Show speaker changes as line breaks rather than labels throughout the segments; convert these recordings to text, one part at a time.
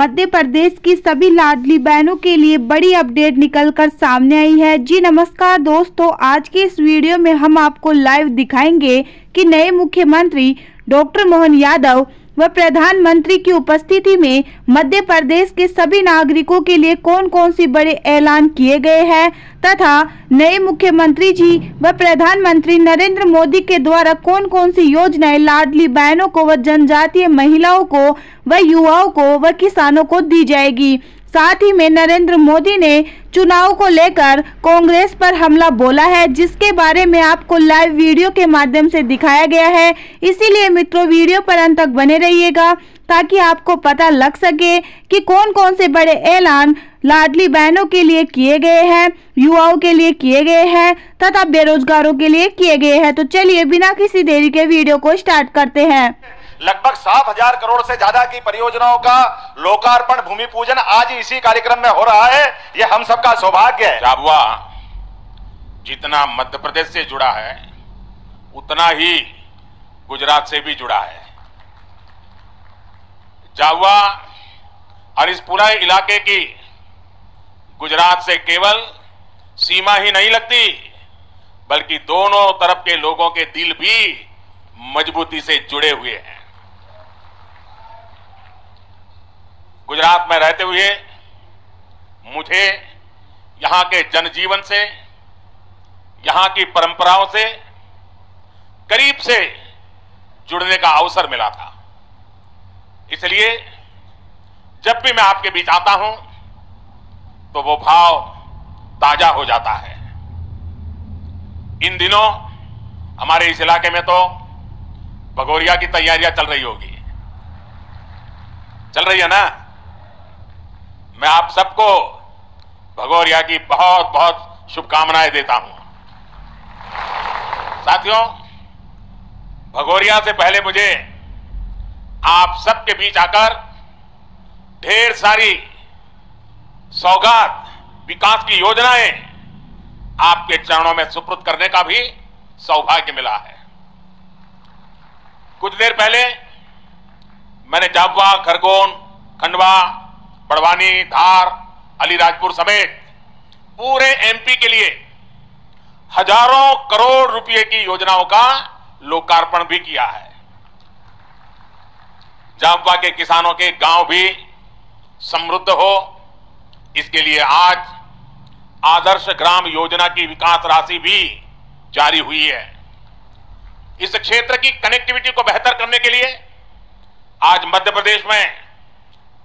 मध्य प्रदेश की सभी लाडली बहनों के लिए बड़ी अपडेट निकलकर सामने आई है। जी नमस्कार दोस्तों, आज के इस वीडियो में हम आपको लाइव दिखाएंगे कि नए मुख्यमंत्री डॉक्टर मोहन यादव व प्रधानमंत्री की उपस्थिति में मध्य प्रदेश के सभी नागरिकों के लिए कौन कौन सी बड़े ऐलान किए गए हैं तथा नए मुख्यमंत्री जी व प्रधानमंत्री नरेंद्र मोदी के द्वारा कौन कौन सी योजनाएं लाडली बहनों को व जनजातीय महिलाओं को व युवाओं को व किसानों को दी जाएगी। साथ ही में नरेंद्र मोदी ने चुनाव को लेकर कांग्रेस पर हमला बोला है, जिसके बारे में आपको लाइव वीडियो के माध्यम से दिखाया गया है। इसीलिए मित्रों, वीडियो पर अंत तक बने रहिएगा ताकि आपको पता लग सके कि कौन कौन से बड़े ऐलान लाडली बहनों के लिए किए गए हैं, युवाओं के लिए किए गए हैं तथा बेरोजगारों के लिए किए गए हैं। तो चलिए बिना किसी देरी के वीडियो को स्टार्ट करते हैं।
लगभग 7,000 करोड़ से ज्यादा की परियोजनाओं का लोकार्पण, भूमि पूजन आज इसी कार्यक्रम में हो रहा है। ये हम सबका सौभाग्य है।
झाबुआ जितना मध्य प्रदेश से जुड़ा है उतना ही गुजरात से भी जुड़ा है। झाबुआ और इस पूरे इलाके की गुजरात से केवल सीमा ही नहीं लगती, बल्कि दोनों तरफ के लोगों के दिल भी मजबूती से जुड़े हुए हैं। गुजरात में रहते हुए मुझे यहां के जनजीवन से, यहां की परंपराओं से करीब से जुड़ने का अवसर मिला था। इसलिए जब भी मैं आपके बीच आता हूं तो वो भाव ताजा हो जाता है। इन दिनों हमारे इस इलाके में तो भगोरिया की तैयारियां चल रही होगी, चल रही है ना। मैं आप सबको भगोरिया की बहुत बहुत शुभकामनाएं देता हूं। साथियों, भगोरिया से पहले मुझे आप सबके बीच आकर ढेर सारी सौगात, विकास की योजनाएं आपके चरणों में सुपुर्द करने का भी सौभाग्य मिला है। कुछ देर पहले मैंने झाबुआ, खरगोन, खंडवा, बड़वानी, धार, अलीराजपुर समेत पूरे एमपी के लिए हजारों करोड़ रुपए की योजनाओं का लोकार्पण भी किया है। झाबुआ के किसानों के गांव भी समृद्ध हो, इसके लिए आज आदर्श ग्राम योजना की विकास राशि भी जारी हुई है। इस क्षेत्र की कनेक्टिविटी को बेहतर करने के लिए आज मध्य प्रदेश में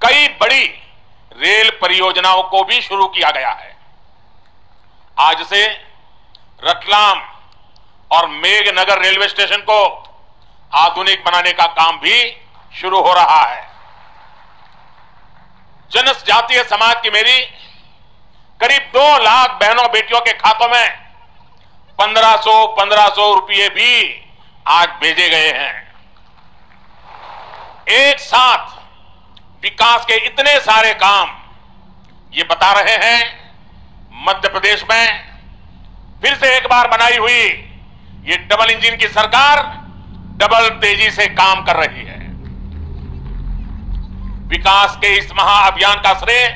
कई बड़ी रेल परियोजनाओं को भी शुरू किया गया है। आज से रतलाम और मेघनगर रेलवे स्टेशन को आधुनिक बनाने का काम भी शुरू हो रहा है। जनजातीय समाज की मेरी करीब 2 लाख बहनों बेटियों के खातों में 1500 रुपये भी आज भेजे गए हैं। एक साथ विकास के इतने सारे काम ये बता रहे हैं मध्य प्रदेश में फिर से एक बार बनाई हुई ये डबल इंजन की सरकार डबल तेजी से काम कर रही है। विकास के इस महाअभियान का श्रेय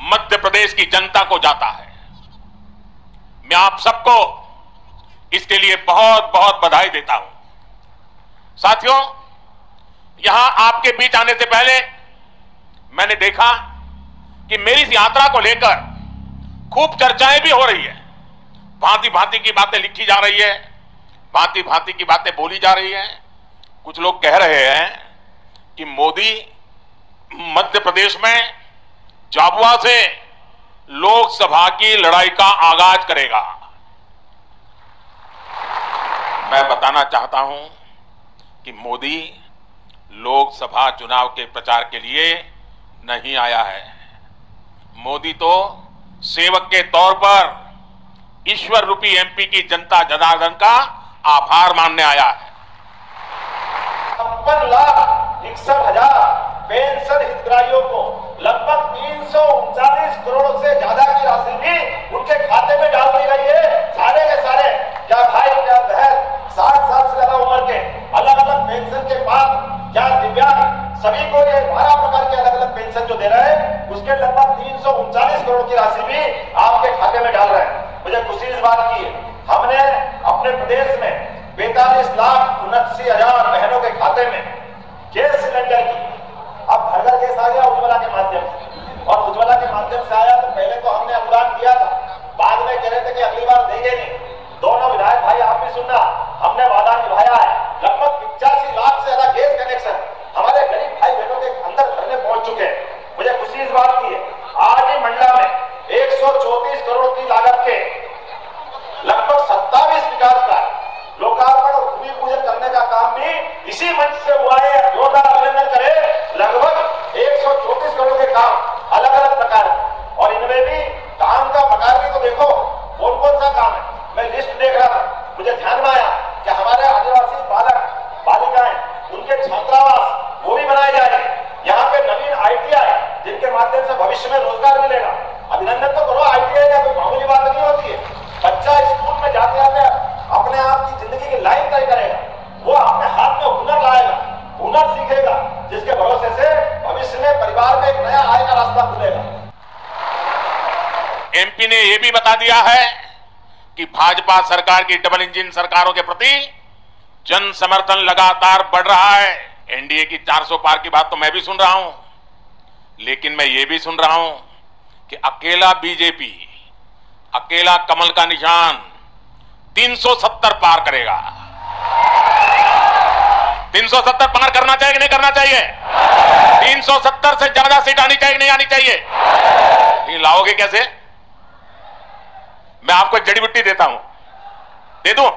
मध्य प्रदेश की जनता को जाता है। मैं आप सबको इसके लिए बहुत बहुत बधाई देता हूं। साथियों, यहां आपके बीच आने से पहले मैंने देखा कि मेरी इस यात्रा को लेकर खूब चर्चाएं भी हो रही है। भांति भांति की बातें लिखी जा रही है, भांति भांति की बातें बोली जा रही है। कुछ लोग कह रहे हैं कि मोदी मध्य प्रदेश में झाबुआ से लोकसभा की लड़ाई का आगाज करेगा। मैं बताना चाहता हूं कि मोदी लोकसभा चुनाव के प्रचार के लिए नहीं आया है। मोदी तो सेवक के तौर पर ईश्वर रूपी एमपी की जनता जनार्दन का आभार मानने आया है।
56,61,000 पेंशन हितग्राहियों को लगभग 339 करोड़ से ज्यादा की राशि भी उनके खाते में डाल दी गई है। सारे के सारे, क्या भाई क्या बहन, 60 साल से ज्यादा उम्र के, अलग अलग पेंशन के बाद, क्या दिव्यांग, सभी को ये 12 प्रकार के अलग अलग पेंशन उसके लगभग 339 करोड़ की राशि भी आपके खाते में डाल रहे हैं। मुझे खुशी इस बात की है, हमने अपने प्रदेश में 45,79,000 बहनों के खाते में गैस सिलेंडर की, अब घर घर गैस आ गया उज्ज्वला के माध्यम से, और उज्ज्वला के माध्यम से आया तो पहले तो हमने अनुदान किया था, बाद में कह रहे थे कि अगली बार देंगे नहीं। दोनों विधायक भाई आप भी सुनना, हमने वादा निभाया है। लगभग 85 लाख से ज्यादा गैस कनेक्शन हमारे गरीब भाई बहनों के अंदर घर में पहुंच चुके हैं। मुझे खुशी इस बात की है, आज ही मंडला में 134 करोड़ की लागत के लगभग 27 विकास का लोकार्पण और भूमि पूजन करने का काम भी इसी मंच से हुआ है। जोरदार अभिनंदन करें। लगभग 134 करोड़ के काम अलग अलग प्रकार है, और इनमें भी काम का प्रकार भी तो देखो कौन कौन सा काम है। मैं लिस्ट देख रहा था, मुझे ध्यान में आया कि हमारे आदिवासी बालक बालिकाएं उनके छात्रावास वो भी बनाए जा रहे हैं। यहाँ पे नवीन ITI जिनके माध्यम से भविष्य में रोजगार मिलेगा। अभिनंदन तो करो, ITI का कोई मामूली बात नहीं होती है। बच्चा स्कूल में जाते जाते अपने आप की जिंदगी की लाइन तय करेगा, वो अपने हाथ में हुनर लाएगा, हुनर सीखेगा, जिसके भरोसे से भविष्य में परिवार में एक नया आय का रास्ता खुलेगा।
MP ने यह भी बता दिया है कि भाजपा सरकार की डबल इंजन सरकारों के प्रति जन समर्थन लगातार बढ़ रहा है। NDA की 400 पार की बात तो मैं भी सुन रहा हूं, लेकिन मैं ये भी सुन रहा हूं कि अकेला BJP, अकेला कमल का निशान 370 पार करेगा। 370 पार करना चाहिए कि नहीं करना चाहिए? 370 से ज्यादा सीट आनी चाहिए कि नहीं आनी चाहिए? ये लाओगे कैसे? मैं आपको एक जड़ी बूटी देता हूं, दे दूं?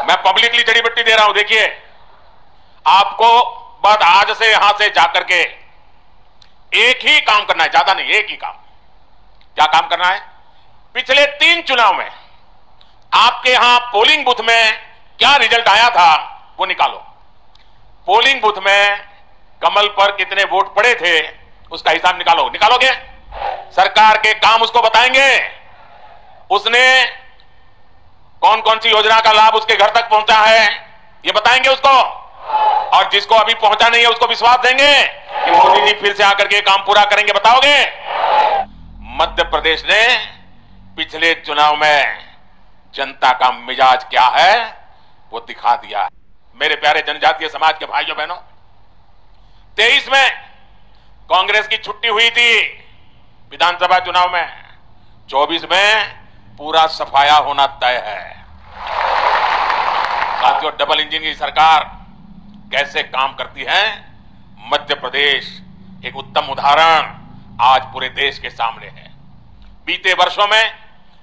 मैं पब्लिकली जड़ी बूटी दे रहा हूं। देखिए, आपको बस आज से यहां से जाकर के एक ही काम करना है, ज्यादा नहीं, एक ही काम। क्या काम करना है? पिछले 3 चुनाव में आपके यहां पोलिंग बूथ में क्या रिजल्ट आया था वो निकालो। पोलिंग बूथ में कमल पर कितने वोट पड़े थे उसका हिसाब निकालो। निकालोगे? सरकार के काम उसको बताएंगे, उसने कौन कौन सी योजना का लाभ उसके घर तक पहुंचा है ये बताएंगे उसको, और जिसको अभी पहुंचा नहीं है उसको विश्वास देंगे कि मोदी जी फिर से आकर के काम पूरा करेंगे। बताओगे? मध्य प्रदेश ने पिछले चुनाव में जनता का मिजाज क्या है वो दिखा दिया है। मेरे प्यारे जनजातीय समाज के भाइयों बहनों, 23 में कांग्रेस की छुट्टी हुई थी विधानसभा चुनाव में, 24 में पूरा सफाया होना तय है। साथियों, डबल इंजन की सरकार कैसे काम करती है, मध्य प्रदेश एक उत्तम उदाहरण आज पूरे देश के सामने है। बीते वर्षों में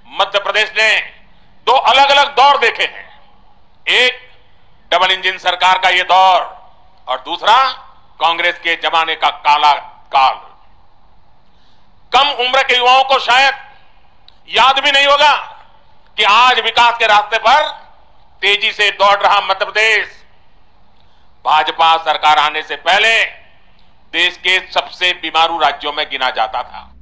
मध्य प्रदेश ने 2 अलग अलग दौर देखे हैं। एक डबल इंजन सरकार का यह दौर, और दूसरा कांग्रेस के जमाने का काला काल। कम उम्र के युवाओं को शायद याद भी नहीं होगा कि आज विकास के रास्ते पर तेजी से दौड़ रहा मध्य प्रदेश भाजपा सरकार आने से पहले देश के सबसे बीमारू राज्यों में गिना जाता था।